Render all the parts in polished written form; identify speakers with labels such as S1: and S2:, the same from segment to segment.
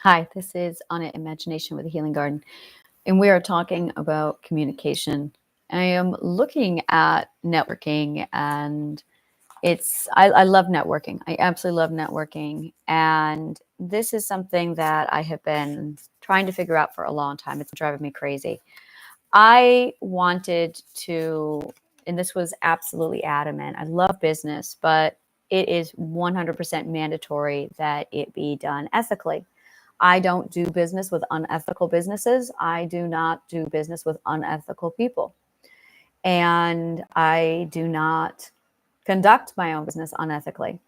S1: Hi, this is Anna Imagination with a Healing Garden, and we are talking about communication. I am looking at networking, and I love networking. I absolutely love networking, and this is something that I have been trying to figure out for a long time. It's driving me crazy. I wanted to, and this was absolutely adamant. I love business, but it is 100% mandatory that it be done ethically. I don't do business with unethical businesses. I do not do business with unethical people. And I do not conduct my own business unethically.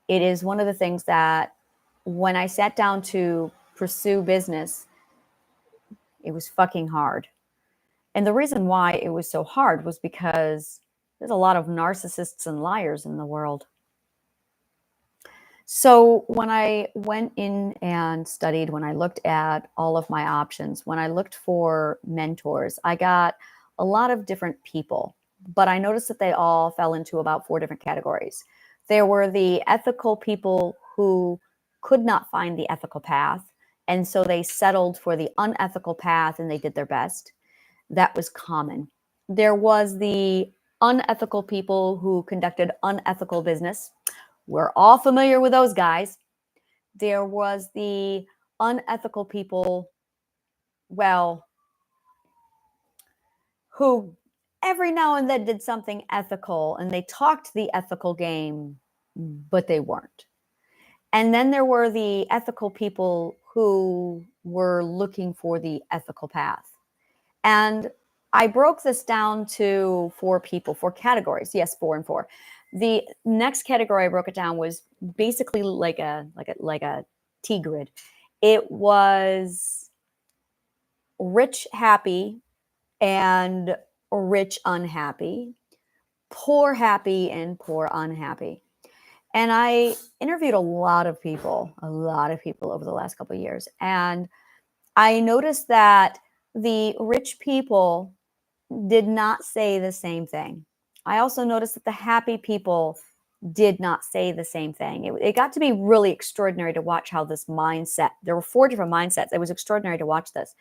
S1: It is one of the things that when I sat down to pursue business, it was fucking hard. And the reason why it was so hard was because there's a lot of narcissists and liars in the world. So when I went in and studied, when I looked at all of my options, when I looked for mentors, I got a lot of different people, but I noticed that they all fell into about 4 different categories. There were the ethical people who could not find the ethical path, and so they settled for the unethical path and they did their best. That was common. There was the unethical people who conducted unethical business. We're all familiar with those guys. There was the unethical people, well, who every now and then did something ethical and they talked the ethical game, but they weren't. And then there were the ethical people who were looking for the ethical path. And I broke this down to 4 people, 4 categories. Yes, 4 and 4. The next category I broke it down was basically like a T grid. It was rich happy and rich unhappy, poor happy and poor unhappy. And I interviewed a lot of people over the last couple of years. And I noticed that the rich people did not say the same thing. I also noticed that the happy people did not say the same thing. It got to be really extraordinary to watch how this mindset, there were 4 different mindsets. It was extraordinary to watch this.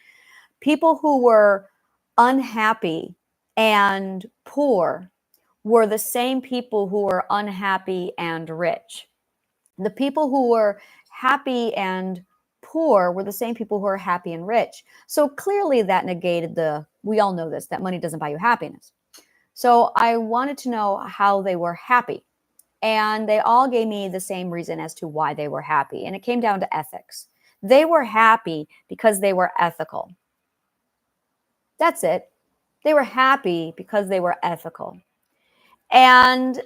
S1: People who were unhappy and poor were the same people who were unhappy and rich. The people who were happy and poor were the same people who are happy and rich. So clearly that negated we all know this, that money doesn't buy you happiness. So I wanted to know how they were happy. And they all gave me the same reason as to why they were happy. And it came down to ethics. They were happy because they were ethical. That's it. They were happy because they were ethical. And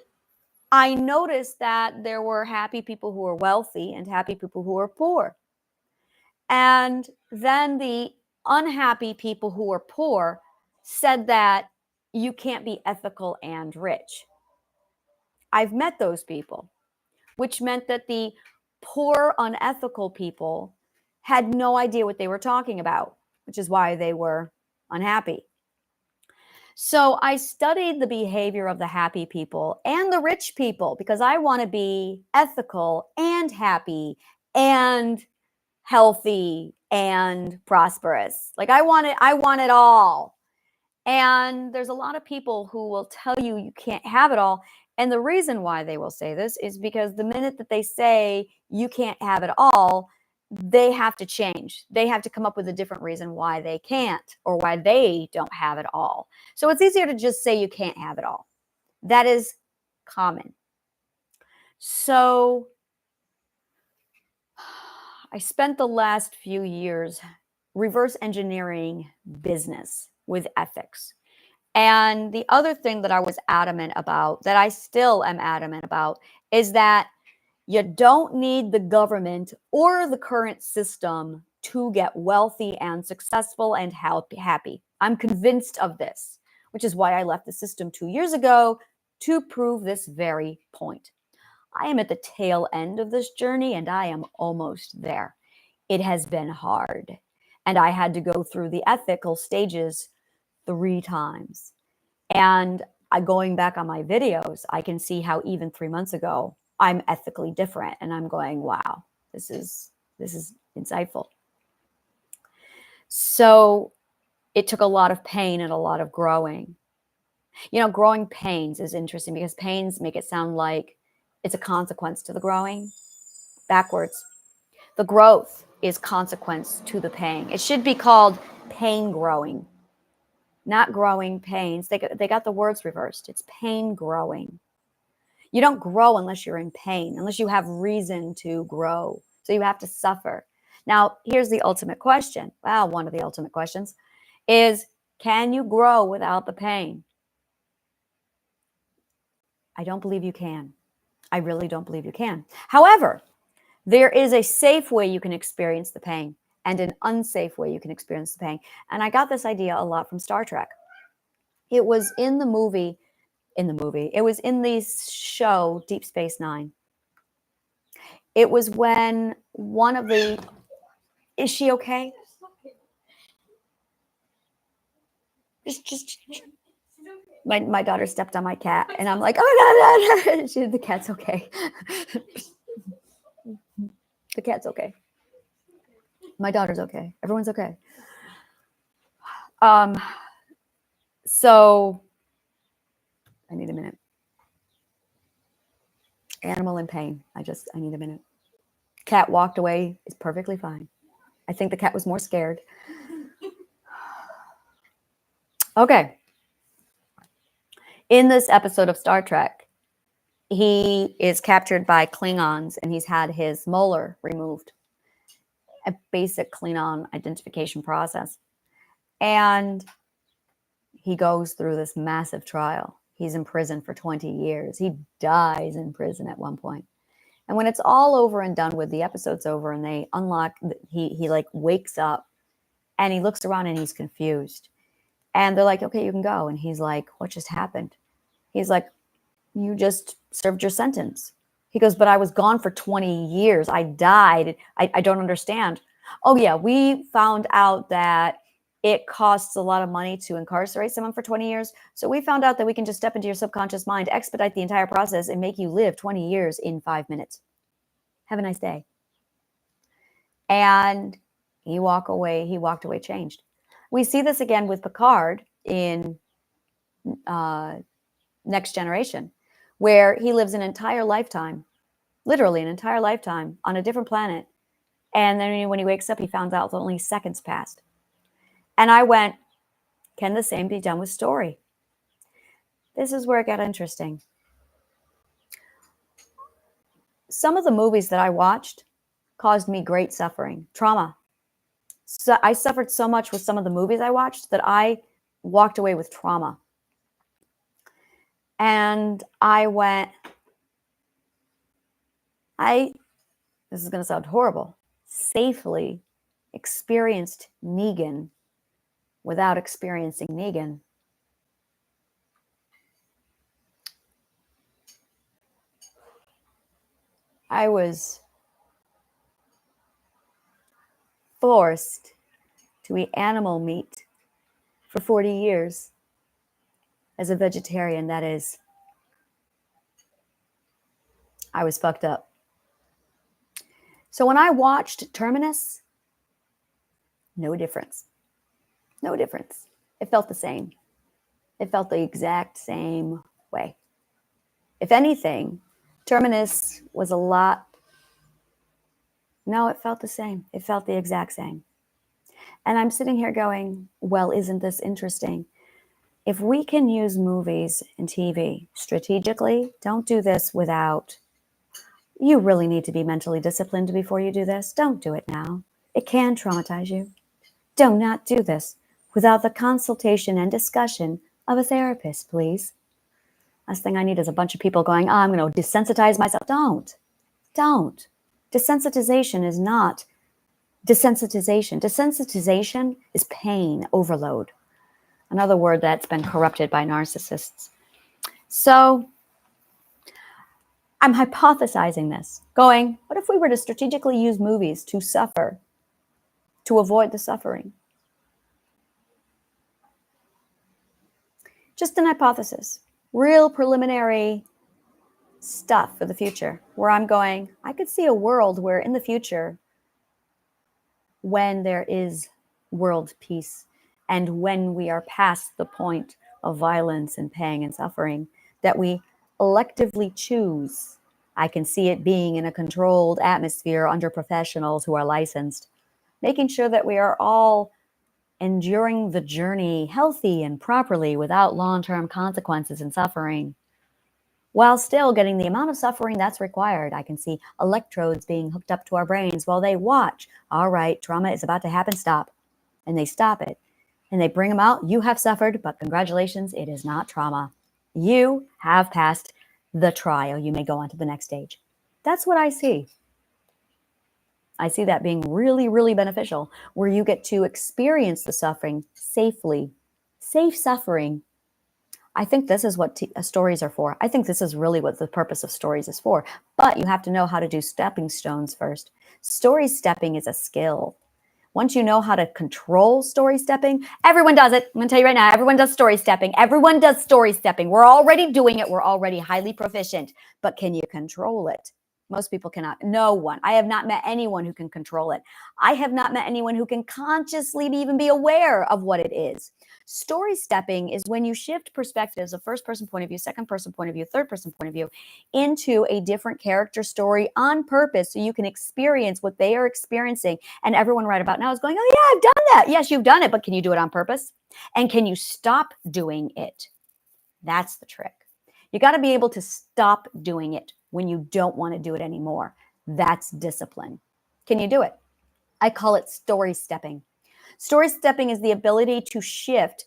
S1: I noticed that there were happy people who were wealthy and happy people who were poor. And then the unhappy people who were poor said that you can't be ethical and rich. I've met those people, which meant that the poor, unethical people had no idea what they were talking about, which is why they were unhappy. So I studied the behavior of the happy people and the rich people because I want to be ethical and happy and healthy and prosperous. Like I want it all. And there's a lot of people who will tell you you can't have it all. And the reason why they will say this is because the minute that they say you can't have it all, they have to change. They have to come up with a different reason why they can't or why they don't have it all. So it's easier to just say you can't have it all. That is common. So I spent the last few years reverse engineering business with ethics. And the other thing that I was adamant about, that I still am adamant about, is that you don't need the government or the current system to get wealthy and successful and happy. I'm convinced of this, which is why I left the system 2 years ago to prove this very point. I am at the tail end of this journey and I am almost there. It has been hard. And I had to go through the ethical stages 3 times. And going back on my videos, I can see how even 3 months ago, I'm ethically different. And I'm going, wow, this is insightful. So it took a lot of pain and a lot of growing. Growing pains is interesting because pains make it sound like it's a consequence to the growing. Backwards. The growth is consequence to the pain. It should be called pain growing, not growing pains. They got the words reversed. It's pain growing. You don't grow unless you're in pain, unless you have reason to grow. So you have to suffer. Now, here's the ultimate question. Well, one of the ultimate questions is, can you grow without the pain? I don't believe you can. I really don't believe you can. However, there is a safe way you can experience the pain and an unsafe way you can experience the pain. And I got this idea a lot from Star Trek. It was in the movie, it was in the show Deep Space Nine. It was when one of the, is she okay? Just my daughter stepped on my cat and I'm like, oh no, the cat's okay. The cat's okay. My daughter's okay. Everyone's okay. So I need a minute. Animal in pain. I need a minute. Cat walked away. It's perfectly fine. I think the cat was more scared. Okay. In this episode of Star Trek, he is captured by Klingons and he's had his molar removed. A basic Klingon identification process. And he goes through this massive trial. He's in prison for 20 years. He dies in prison at one point. And when it's all over and done with, the episode's over and they unlock, he like wakes up and he looks around and he's confused. And they're like, okay, you can go. And he's like, what just happened? He's like, you just served your sentence. He goes, but I was gone for 20 years. I died. I don't understand. Oh yeah, we found out that it costs a lot of money to incarcerate someone for 20 years. So we found out that we can just step into your subconscious mind, expedite the entire process, and make you live 20 years in 5 minutes. Have a nice day. And he walked away changed. We see this again with Picard in Next Generation, where he lives an entire lifetime, literally an entire lifetime on a different planet. And then when he wakes up, he found out that only seconds passed. And I went, can the same be done with story? This is where it got interesting. Some of the movies that I watched caused me great suffering, trauma. So I suffered so much with some of the movies I watched that I walked away with trauma. And I went, this is going to sound horrible, safely experienced Negan without experiencing Negan. I was forced to eat animal meat for 40 years as a vegetarian. That is, I was fucked up. So when I watched Terminus, no difference. No difference. It felt the same. It felt the exact same way. If anything, Terminus was a lot. No, it felt the same. It felt the exact same. And I'm sitting here going, well, isn't this interesting? If we can use movies and TV strategically, don't do this without, you really need to be mentally disciplined before you do this. Don't do it now. It can traumatize you. Do not do this without the consultation and discussion of a therapist, please. Last thing I need is a bunch of people going, I'm going to desensitize myself. Don't. Desensitization is not desensitization. Desensitization is pain overload. Another word that's been corrupted by narcissists. So I'm hypothesizing this, going, what if we were to strategically use movies to suffer, to avoid the suffering? Just an hypothesis, real preliminary stuff for the future, where I'm going, I could see a world where in the future, when there is, world peace. And when we are past the point of violence and pain and suffering, that we electively choose. I can see it being in a controlled atmosphere under professionals who are licensed, making sure that we are all enduring the journey healthy and properly without long-term consequences and suffering, while still getting the amount of suffering that's required. I can see electrodes being hooked up to our brains while they watch. All right, trauma is about to happen, stop. And they stop it. And they bring them out. You have suffered, but congratulations, it is not trauma. You have passed the trial. You may go on to the next stage. That's what I see. I see that being really, really beneficial, where you get to experience the suffering safely. Safe suffering. I think this is what stories are for. I think this is really what the purpose of stories is for. But you have to know how to do stepping stones first. Story stepping is a skill. Once you know how to control story stepping, everyone does it. I'm going to tell you right now, everyone does story stepping. Everyone does story stepping. We're already doing it. We're already highly proficient. But can you control it? Most people cannot. No one. I have not met anyone who can control it. I have not met anyone who can consciously even be aware of what it is. Story stepping is when you shift perspectives of first person point of view, second person point of view, third person point of view into a different character story on purpose so you can experience what they are experiencing. And everyone right about now is going, oh yeah, I've done that. Yes, you've done it, but can you do it on purpose? And can you stop doing it? That's the trick. You got to be able to stop doing it when you don't want to do it anymore. That's discipline. Can you do it? I call it story stepping. Story stepping is the ability to shift,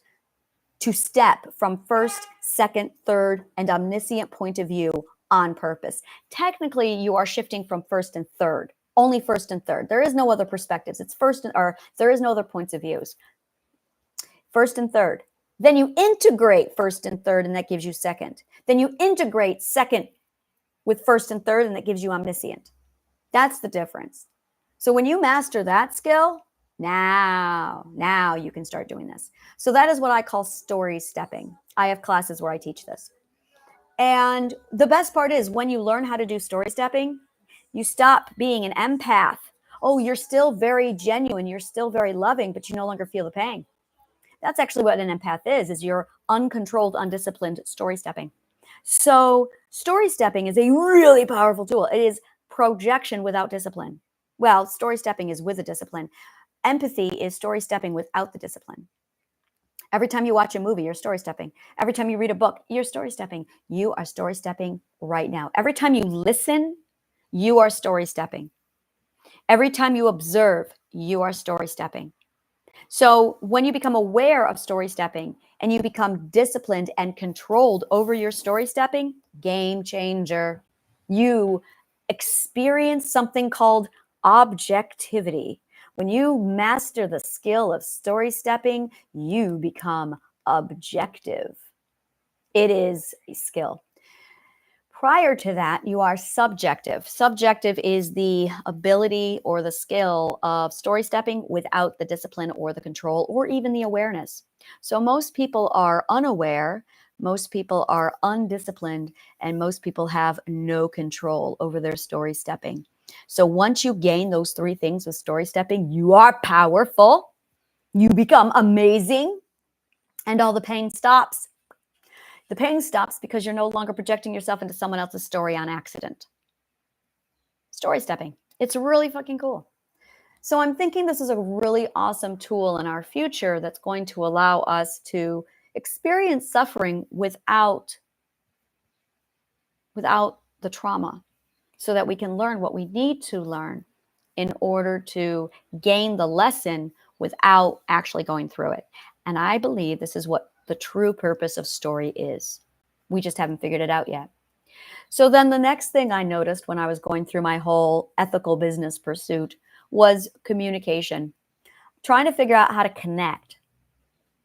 S1: to step from first, second, third, and omniscient point of view on purpose. Technically, you are shifting from first and third, only first and third. There is no other perspectives. It's first, or there is no other points of views. First and third. Then you integrate first and third, and that gives you second. Then you integrate second with first and third, and that gives you omniscient. That's the difference. So when you master that skill, now you can start doing this. So that is what I call story stepping. I have classes where I teach this. And the best part is when you learn how to do story stepping, you stop being an empath. Oh, you're still very genuine. You're still very loving, but you no longer feel the pain. That's actually what an empath is you're uncontrolled, undisciplined story stepping. So story stepping is a really powerful tool. It is projection without discipline. Well, story stepping is with a discipline. Empathy is story stepping without the discipline. Every time you watch a movie, you're story stepping. Every time you read a book, you're story stepping. You are story stepping right now. Every time you listen, you are story stepping. Every time you observe, you are story stepping. So when you become aware of story stepping and you become disciplined and controlled over your story stepping, game changer. You experience something called objectivity. When you master the skill of story stepping, you become objective. It is a skill. Prior to that, you are subjective. Subjective is the ability or the skill of story stepping without the discipline or the control or even the awareness. So most people are unaware, most people are undisciplined, and most people have no control over their story stepping. So once you gain those three things with story stepping, you are powerful, you become amazing, and all the pain stops. The pain stops because you're no longer projecting yourself into someone else's story on accident. Story stepping. It's really fucking cool. So I'm thinking this is a really awesome tool in our future that's going to allow us to experience suffering without the trauma so that we can learn what we need to learn in order to gain the lesson without actually going through it. And I believe this is what the true purpose of story is. We just haven't figured it out yet. So then the next thing I noticed when I was going through my whole ethical business pursuit was communication, trying to figure out how to connect.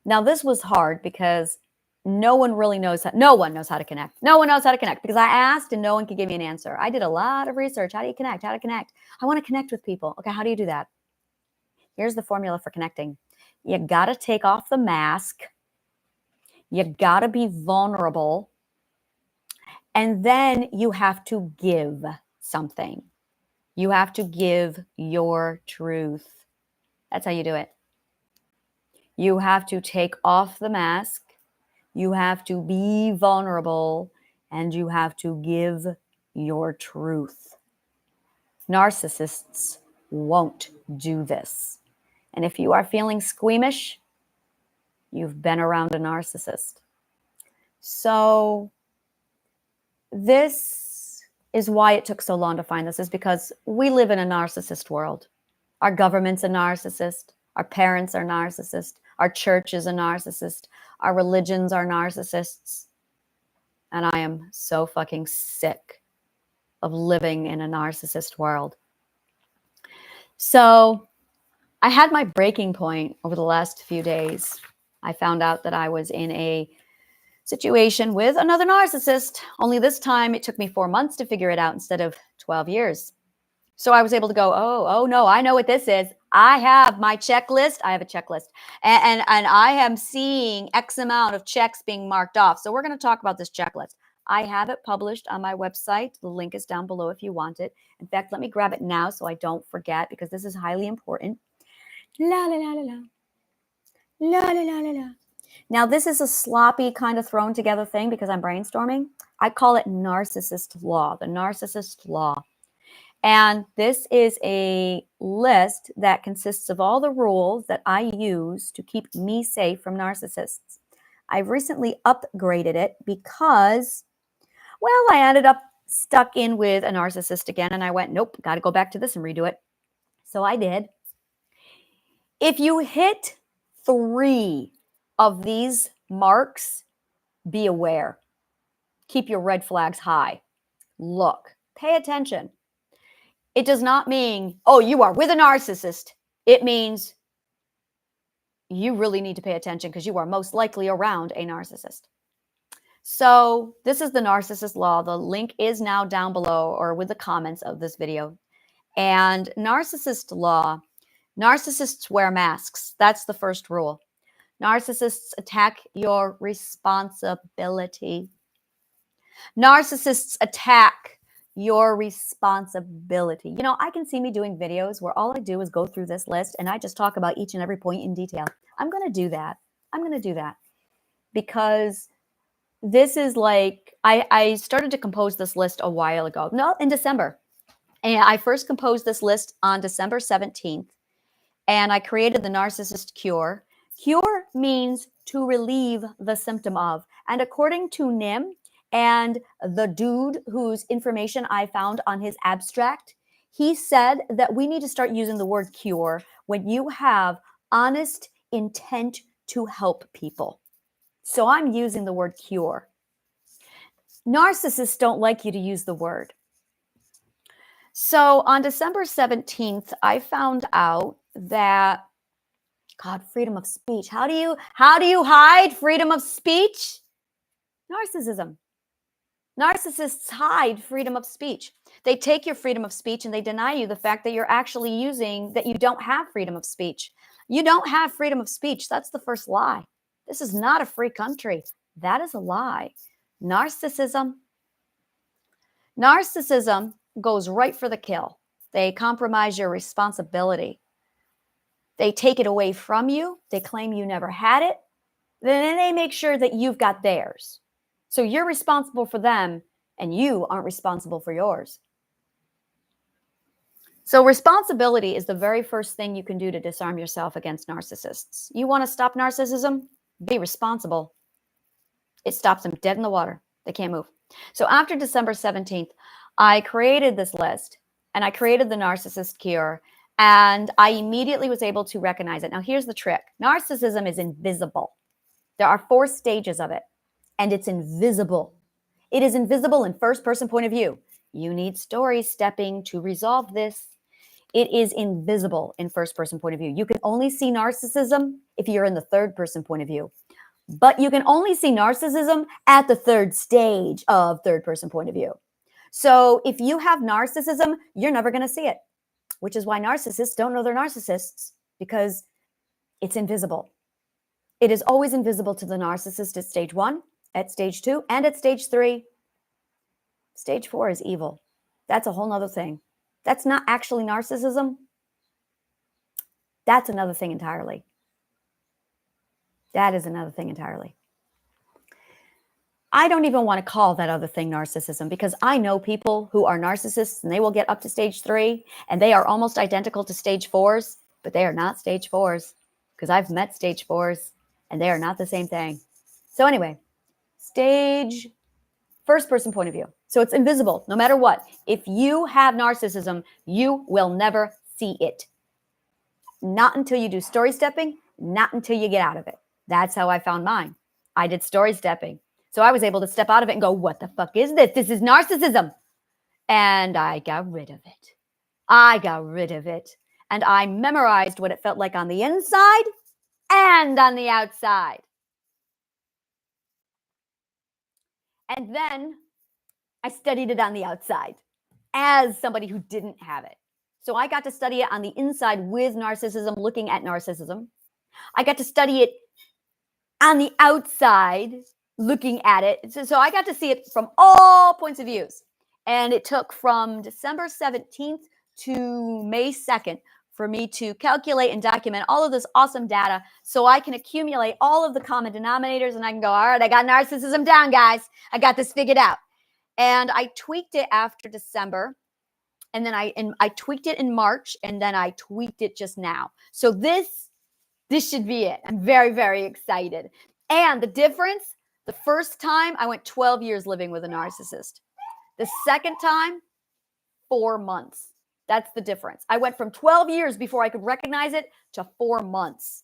S1: Now, this was hard because no one knows how to connect. No one knows how to connect because I asked and no one could give me an answer. I did a lot of research. How do you connect? How to connect? I want to connect with people. Okay, how do you do that? Here's the formula for connecting. You got to take off the mask. You got to be vulnerable. And then you have to give something. You have to give your truth. That's how you do it. You have to take off the mask. You have to be vulnerable, and you have to give your truth. Narcissists won't do this. And if you are feeling squeamish, you've been around a narcissist. So this is why it took so long to find this, is because we live in a narcissist world. Our government's a narcissist. Our parents are narcissists. Our church is a narcissist. Our religions are narcissists. And I am so fucking sick of living in a narcissist world. So I had my breaking point over the last few days. I found out that I was in a situation with another narcissist, only this time it took me 4 months to figure it out instead of 12 years. So I was able to go, oh no, I know what this is. I have my checklist. I have a checklist. And I am seeing X amount of checks being marked off. So we're going to talk about this checklist. I have it published on my website. The link is down below if you want it. In fact, let me grab it now so I don't forget, because this is highly important. La la la la la. La la la la la. Now, this is a sloppy kind of thrown together thing because I'm brainstorming. I call it narcissist law, the narcissist law. And this is a list that consists of all the rules that I use to keep me safe from narcissists. I've recently upgraded it because, well, I ended up stuck in with a narcissist again. And I went, nope, got to go back to this and redo it. So I did. If you hit 3 of these marks, be aware. Keep your red flags high. Look, pay attention. It does not mean, oh, you are with a narcissist. It means you really need to pay attention because you are most likely around a narcissist. So this is the narcissist law. The link is now down below or with the comments of this video. And narcissist law, narcissists wear masks. That's the first rule. Narcissists attack your responsibility. Narcissists attack your responsibility. You know, I can see me doing videos where all I do is go through this list and I just talk about each and every point in detail. I'm going to do that. I'm going to do that because this is like, I started to compose this list a while ago. No, in December. And I first composed this list on December 17th. And I created the narcissist cure. Cure means to relieve the symptom of. And according to Nim and the dude whose information I found on his abstract, he said that we need to start using the word cure when you have honest intent to help people. So I'm using the word cure. Narcissists don't like you to use the word. So on December 17th, I found out that, God, freedom of speech. How do you hide freedom of speech? Narcissism. Narcissists hide freedom of speech. They take your freedom of speech and they deny you the fact that you're actually using, that you don't have freedom of speech. You don't have freedom of speech. That's the first lie. This is not a free country. That is a lie. Narcissism goes right for the kill. They compromise your responsibility. They take it away from you. They claim you never had it. Then they make sure that you've got theirs. So you're responsible for them and you aren't responsible for yours. So responsibility is the very first thing you can do to disarm yourself against narcissists. You want to stop narcissism? Be responsible. It stops them dead in the water. They can't move. So after December 17th, I created this list and I created the narcissist cure. And I immediately was able to recognize it. Now, here's the trick. Narcissism is invisible. There are 4 stages of it, and it's invisible. It is invisible in first-person point of view. You need story stepping to resolve this. It is invisible in first-person point of view. You can only see narcissism if you're in the third-person point of view. But you can only see narcissism at the 3rd stage of third-person point of view. So if you have narcissism, you're never going to see it. Which is why narcissists don't know they're narcissists, because it's invisible. It is always invisible to the narcissist at stage 1, at stage 2, and at stage 3. Stage 4 is evil. That's a whole nother thing. That's not actually narcissism. That's another thing entirely. That is another thing entirely. I don't even want to call that other thing narcissism, because I know people who are narcissists and they will get up to stage 3 and they are almost identical to stage 4s, but they are not stage 4s, because I've met stage 4s and they are not the same thing. So anyway, stage first person point of view. So it's invisible no matter what. If you have narcissism, you will never see it. Not until you do story stepping, not until you get out of it. That's how I found mine. I did story stepping. So I was able to step out of it and go, what the fuck is this? This is narcissism. And I got rid of it. I got rid of it. And I memorized what it felt like on the inside and on the outside. And then I studied it on the outside as somebody who didn't have it. So I got to study it on the inside with narcissism, looking at narcissism. I got to study it on the outside, looking at it. So I got to see it from all points of views. And it took from December 17th to May 2nd for me to calculate and document all of this awesome data so I can accumulate all of the common denominators and I can go, all right, I got narcissism down, guys. I got this figured out. And I tweaked it after December. And then I tweaked it in March, and then I tweaked it just now. So this should be it. I'm very, very excited. And the difference, the first time I went 12 years living with a narcissist. The second time, 4 months. That's the difference. I went from 12 years before I could recognize it to 4 months.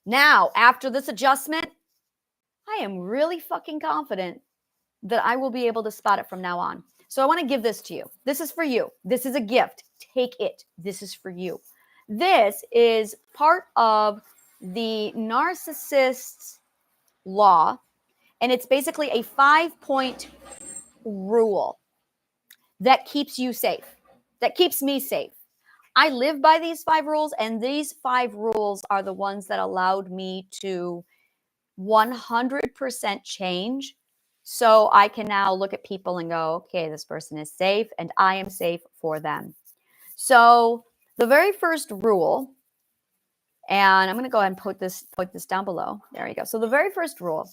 S1: Now, after this adjustment, I am really fucking confident that I will be able to spot it from now on. So I want to give this to you. This is for you. This is a gift. Take it. This is for you. This is part of the narcissist's law, and it's basically a 5-point rule that keeps you safe, that keeps me safe. I live by these 5 rules, and these 5 rules are the ones that allowed me to 100% change. So I can now look at people and go, okay, this person is safe and I am safe for them. So the very first rule, and I'm going to go ahead and put this down below. There you go. So the very first rule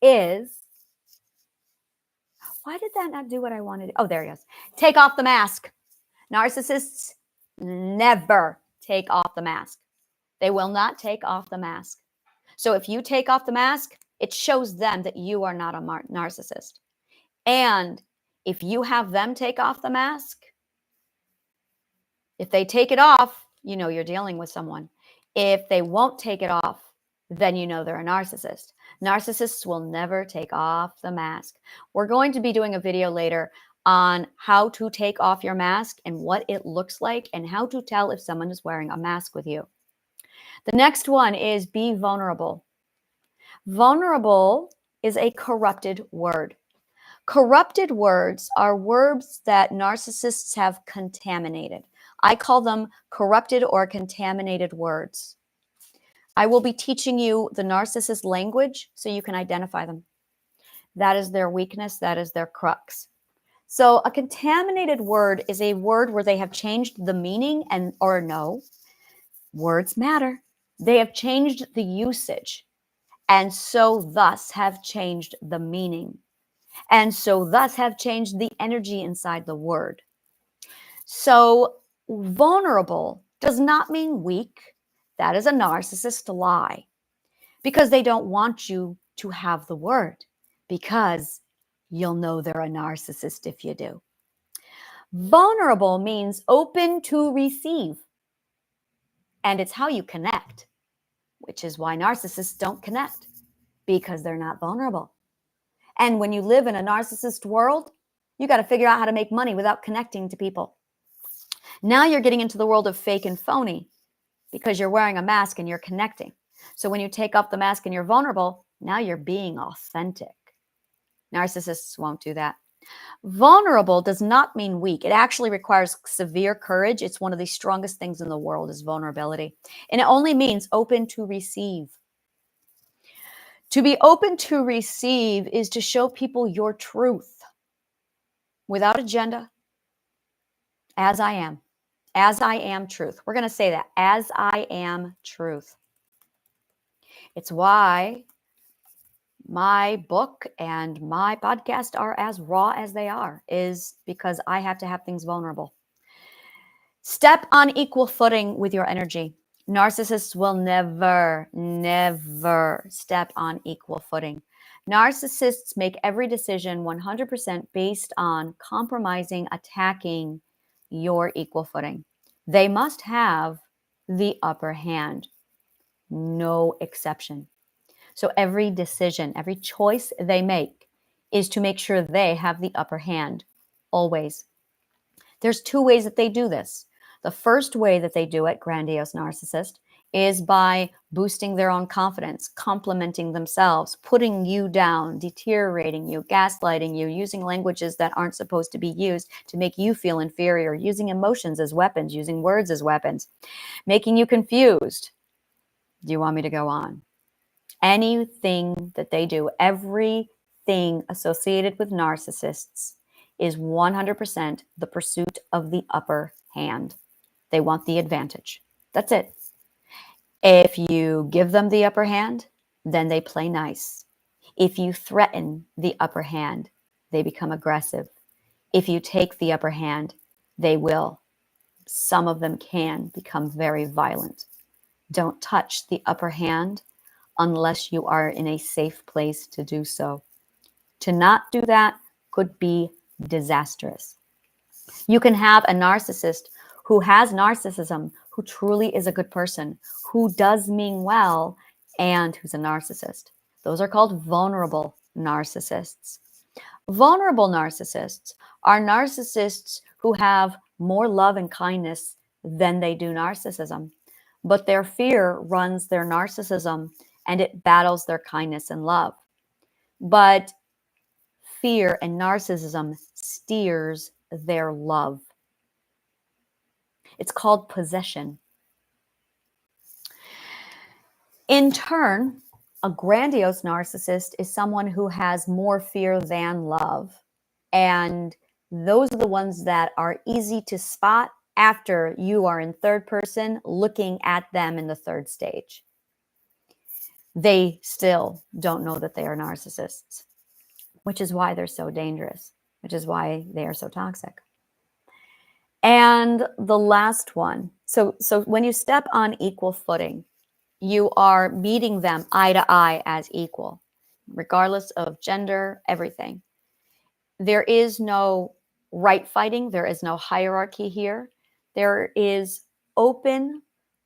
S1: is, why did that not do what I wanted? Oh, there he is. Take off the mask. Narcissists never take off the mask. They will not take off the mask. So if you take off the mask, it shows them that you are not a narcissist. And if you have them take off the mask, if they take it off, you know you're dealing with someone. If they won't take it off, then you know they're a narcissist. Narcissists will never take off the mask. We're going to be doing a video later on how to take off your mask and what it looks like and how to tell if someone is wearing a mask with you. The next one is be vulnerable. Vulnerable is a corrupted word. Corrupted words are words that narcissists have contaminated. I call them corrupted or contaminated words. I will be teaching you the narcissist language so you can identify them. That is their weakness. That is their crux. So a contaminated word is a word where they have changed the meaning or no. Words matter. They have changed the usage. And so thus have changed the meaning. And so thus have changed the energy inside the word. So vulnerable does not mean weak. That is a narcissist lie, because they don't want you to have the word, because you'll know they're a narcissist if you do. Vulnerable means open to receive. And it's how you connect, which is why narcissists don't connect, because they're not vulnerable. And when you live in a narcissist world, you got to figure out how to make money without connecting to people. Now you're getting into the world of fake and phony, because you're wearing a mask and you're connecting. So when you take off the mask and you're vulnerable, now you're being authentic. Narcissists won't do that. Vulnerable does not mean weak. It actually requires severe courage. It's one of the strongest things in the world is vulnerability. And it only means open to receive. To be open to receive is to show people your truth without agenda, as I am. As I am truth. We're going to say that. As I am truth. It's why my book and my podcast are as raw as they are, is because I have to have things vulnerable. Step on equal footing with your energy. Narcissists will never, never step on equal footing. Narcissists make every decision 100% based on compromising, attacking your equal footing. They must have the upper hand, no exception. So every decision, every choice they make is to make sure they have the upper hand, always. There's two ways that they do this. The first way that they do it, grandiose narcissist, is by boosting their own confidence, complimenting themselves, putting you down, deteriorating you, gaslighting you, using languages that aren't supposed to be used to make you feel inferior, using emotions as weapons, using words as weapons, making you confused. Do you want me to go on? Anything that they do, everything associated with narcissists is 100% the pursuit of the upper hand. They want the advantage. That's it. If you give them the upper hand, then they play nice. If you threaten the upper hand, they become aggressive. If you take the upper hand, they will. Some of them can become very violent. Don't touch the upper hand unless you are in a safe place to do so. To not do that could be disastrous. You can have a narcissist who has narcissism, who truly is a good person, who does mean well, and who's a narcissist. Those are called vulnerable narcissists. Vulnerable narcissists are narcissists who have more love and kindness than they do narcissism, but their fear runs their narcissism and it battles their kindness and love. But fear and narcissism steers their love. It's called possession. In turn, a grandiose narcissist is someone who has more fear than love. And those are the ones that are easy to spot after you are in third person looking at them in the third stage. They still don't know that they are narcissists, which is why they're so dangerous, which is why they are so toxic. And the last one, so when you step on equal footing, you are meeting them eye to eye as equal, regardless of gender, everything. There is no right fighting. There is no hierarchy here. There is open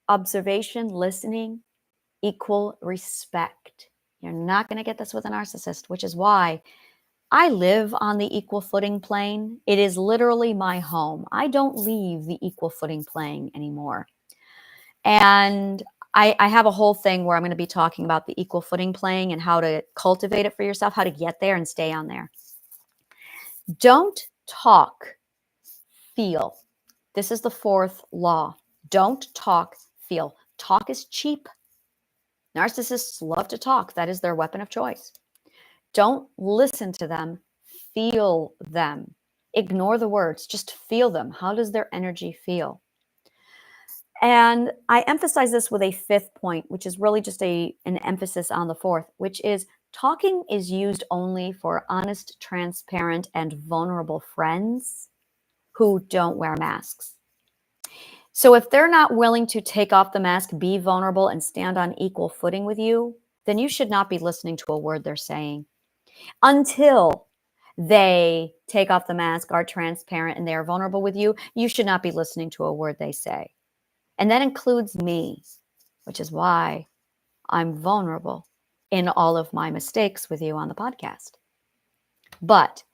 S1: observation, listening, equal respect. You're not going to get this with a narcissist, which is why I live on the equal footing plane. It is literally my home. I don't leave the equal footing plane anymore. And I have a whole thing where I'm going to be talking about the equal footing plane and how to cultivate it for yourself, how to get there and stay on there. Don't talk, feel. This is the fourth law. Don't talk, feel. Talk is cheap. Narcissists love to talk. That is their weapon of choice. Don't listen to them, feel them. Ignore the words, just feel them. How does their energy feel? And I emphasize this with a fifth point, which is really just an emphasis on the fourth, which is talking is used only for honest, transparent, and vulnerable friends who don't wear masks. So if they're not willing to take off the mask, be vulnerable, and stand on equal footing with you, then you should not be listening to a word they're saying. Until they take off the mask, are transparent, and they are vulnerable with you, you should not be listening to a word they say. And that includes me, which is why I'm vulnerable in all of my mistakes with you on the podcast. But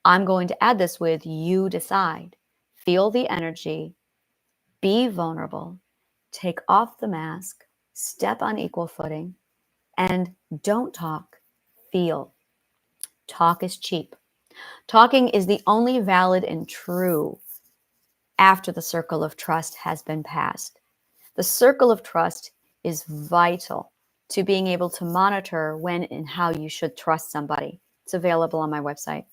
S1: I'm going to add this with you decide. Feel the energy, be vulnerable, take off the mask, step on equal footing, and don't talk, feel. Talk is cheap. Talking is the only valid and true after the circle of trust has been passed. The circle of trust is vital to being able to monitor when and how you should trust somebody. It's available on my website.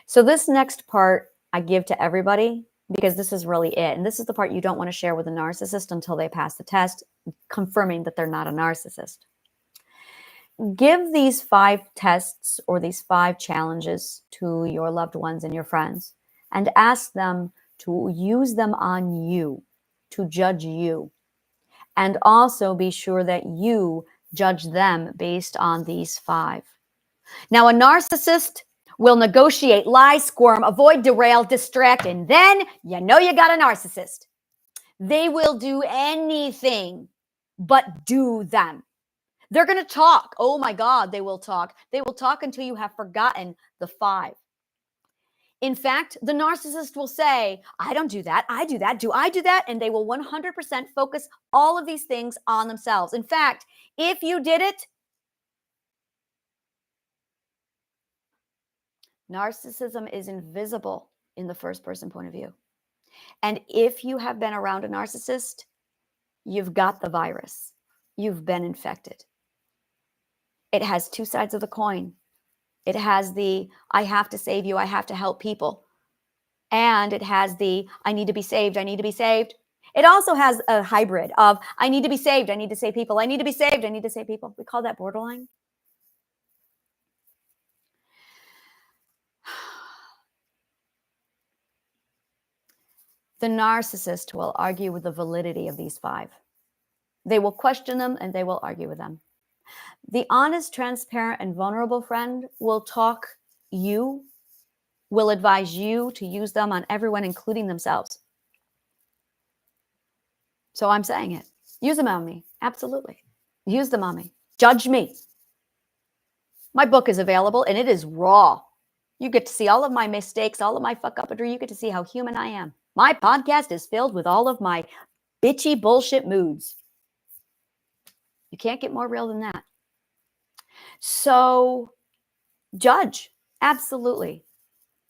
S1: So this next part I give to everybody because this is really it. And this is the part you don't want to share with a narcissist until they pass the test, confirming that they're not a narcissist. give these 5 tests or these 5 challenges to your loved ones and your friends and ask them to use them on you, to judge you. And also be sure that you judge them based on these 5. Now, a narcissist will negotiate, lie, squirm, avoid, derail, distract, and then you know you got a narcissist. They will do anything but do them. They're going to talk. Oh my God, they will talk. They will talk until you have forgotten the 5. In fact, the narcissist will say, I don't do that. I do that. Do I do that? And they will 100% focus all of these things on themselves. In fact, if you did it, narcissism is invisible in the first person point of view. And if you have been around a narcissist, you've got the virus. You've been infected. It has 2 sides of the coin. It has the, I have to save you, I have to help people. And it has the, I need to be saved, I need to be saved. It also has a hybrid of, I need to be saved, I need to save people, I need to be saved, I need to save people. We call that borderline. The narcissist will argue with the validity of these 5. They will question them and they will argue with them. The honest, transparent, and vulnerable friend will talk you, will advise you to use them on everyone, including themselves. So I'm saying it. Use them on me. Absolutely. Use them on me. Judge me. My book is available and it is raw. You get to see all of my mistakes, all of my fuck-uppery. You get to see how human I am. My podcast is filled with all of my bitchy bullshit moods. You can't get more real than that. So judge. Absolutely.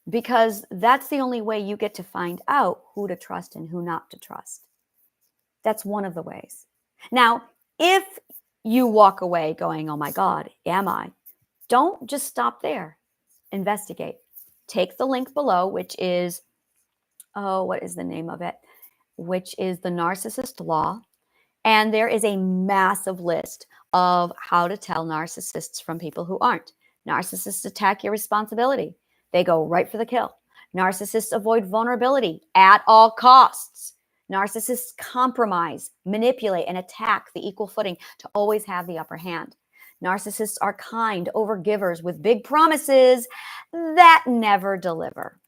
S1: Because that's the only way you get to find out who to trust and who not to trust. That's one of the ways. Now, if you walk away going, oh my God, am I? Don't just stop there. Investigate. Take the link below, which is, what is the name of it? Which is the Narcissist Law. And there is a massive list of how to tell narcissists from people who aren't. Narcissists attack your responsibility. They go right for the kill. Narcissists avoid vulnerability at all costs. Narcissists compromise, manipulate, and attack the equal footing to always have the upper hand. Narcissists are kind overgivers with big promises that never deliver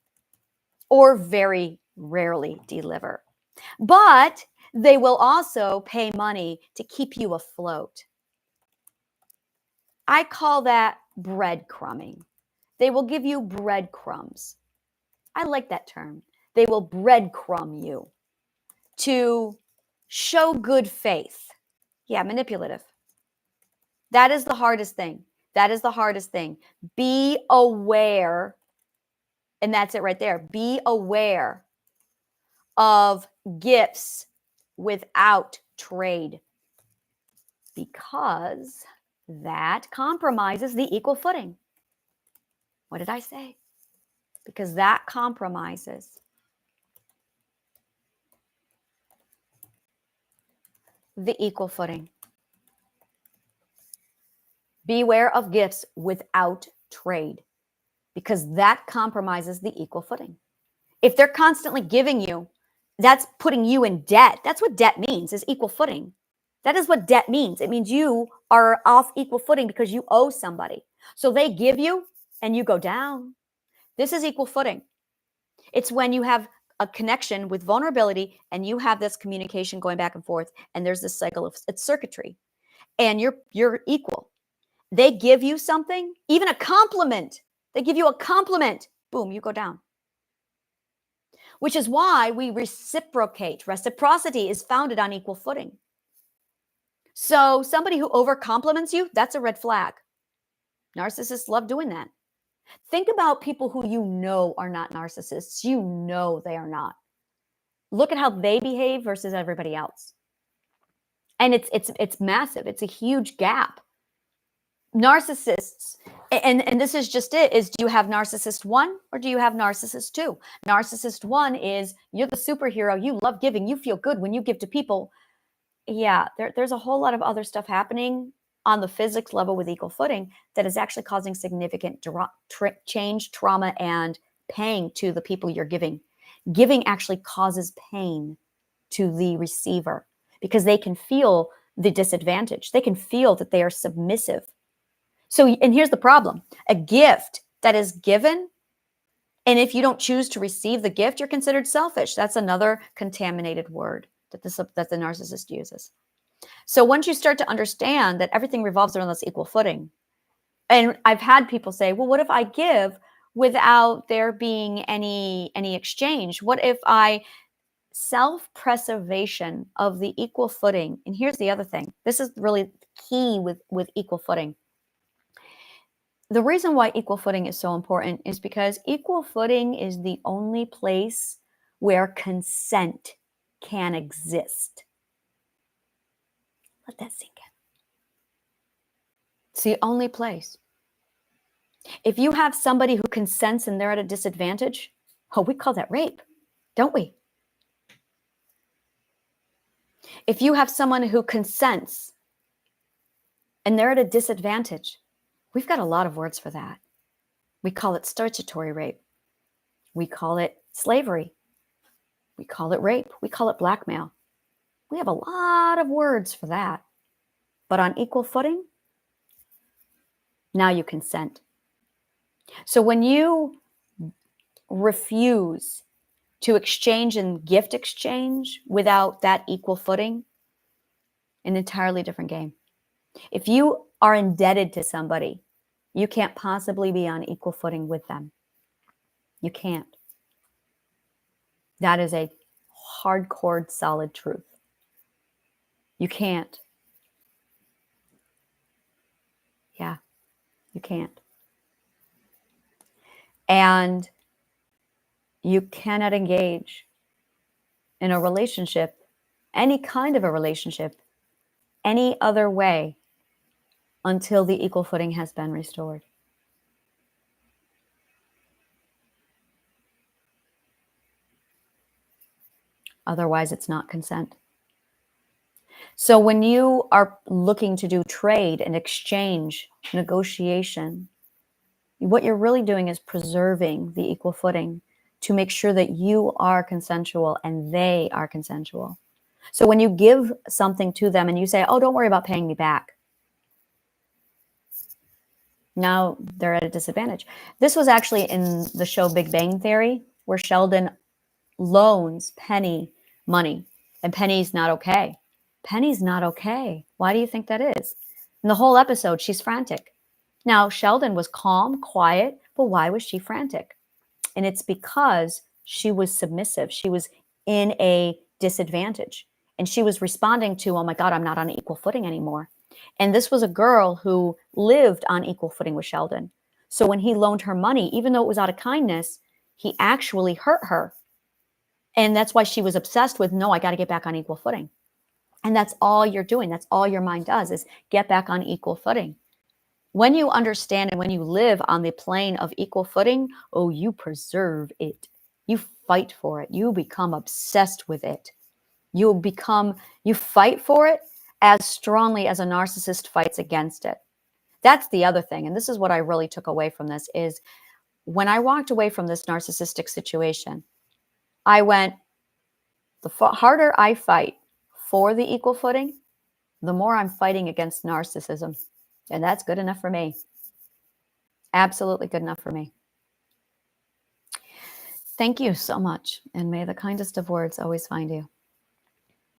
S1: or very rarely deliver. But they will also pay money to keep you afloat. I call that breadcrumbing. They will give you breadcrumbs. I like that term. They will breadcrumb you to show good faith. Yeah, manipulative. That is the hardest thing. That is the hardest thing. Be aware, and that's it right there. Be aware of gifts without trade, because that compromises the equal footing. What did I say? Because that compromises the equal footing. Beware of gifts without trade, because that compromises the equal footing. If they're constantly giving you, that's putting you in debt. That's what debt means, is equal footing. That is what debt means. It means you are off equal footing because you owe somebody. So they give you and you go down. This is equal footing. It's when you have a connection with vulnerability and you have this communication going back and forth, and there's this cycle of it's circuitry, and you're equal. They give you something, even a compliment. They give you a compliment. Boom, you go down. Which is why we reciprocate. Reciprocity is founded on equal footing. So somebody who over compliments you, that's a red flag. Narcissists love doing that. Think about people who you know are not narcissists. You know they are not. Look at how they behave versus everybody else. And it's massive. It's a huge gap. Narcissists, and this is just it, is do you have narcissist 1 or do you have narcissist 2? Narcissist 1 is you're the superhero, you love giving, you feel good when you give to people. Yeah, there's a whole lot of other stuff happening on the physics level with equal footing that is actually causing significant change, trauma, and pain to the people you're giving. Giving actually causes pain to the receiver because they can feel the disadvantage. They can feel that they are submissive. So, and here's the problem. A gift that is given, and if you don't choose to receive the gift, you're considered selfish. That's another contaminated word that the narcissist uses. So once you start to understand that everything revolves around this equal footing, and I've had people say, well, what if I give without there being any exchange? What if I self-preservation of the equal footing? And here's the other thing. This is really key with equal footing. The reason why equal footing is so important is because equal footing is the only place where consent can exist. Let that sink in. It's the only place. If you have somebody who consents and they're at a disadvantage, oh, we call that rape, don't we? If you have someone who consents and they're at a disadvantage, we've got a lot of words for that. We call it statutory rape. We call it slavery. We call it rape. We call it blackmail. We have a lot of words for that. But on equal footing, now you consent. So when you refuse to exchange and gift exchange without that equal footing, an entirely different game. If you are indebted to somebody, you can't possibly be on equal footing with them. You can't. That is a hardcore, solid truth. You can't. Yeah, you can't. And you cannot engage in a relationship, any kind of a relationship, any other way until the equal footing has been restored. Otherwise, it's not consent. So when you are looking to do trade and exchange, negotiation, what you're really doing is preserving the equal footing to make sure that you are consensual and they are consensual. So when you give something to them and you say, oh, don't worry about paying me back, now they're at a disadvantage. This was actually in the show Big Bang Theory, where Sheldon loans Penny money, and Penny's not okay. Penny's not okay. Why do you think that is? In the whole episode, she's frantic. Now, Sheldon was calm, quiet, but why was she frantic? And it's because she was submissive. She was in a disadvantage. And she was responding to, oh my God, I'm not on equal footing anymore. And this was a girl who lived on equal footing with Sheldon. So when he loaned her money, even though it was out of kindness, he actually hurt her. And that's why she was obsessed with, no, I got to get back on equal footing. And that's all you're doing. That's all your mind does, is get back on equal footing. When you understand and when you live on the plane of equal footing, oh, you preserve it. You fight for it. You become obsessed with it. You fight for it as strongly as a narcissist fights against it. That's the other thing. And this is what I really took away from this is when I walked away from this narcissistic situation, I went, the harder I fight for the equal footing, the more I'm fighting against narcissism. And that's good enough for me. Absolutely good enough for me. Thank you so much. And may the kindest of words always find you.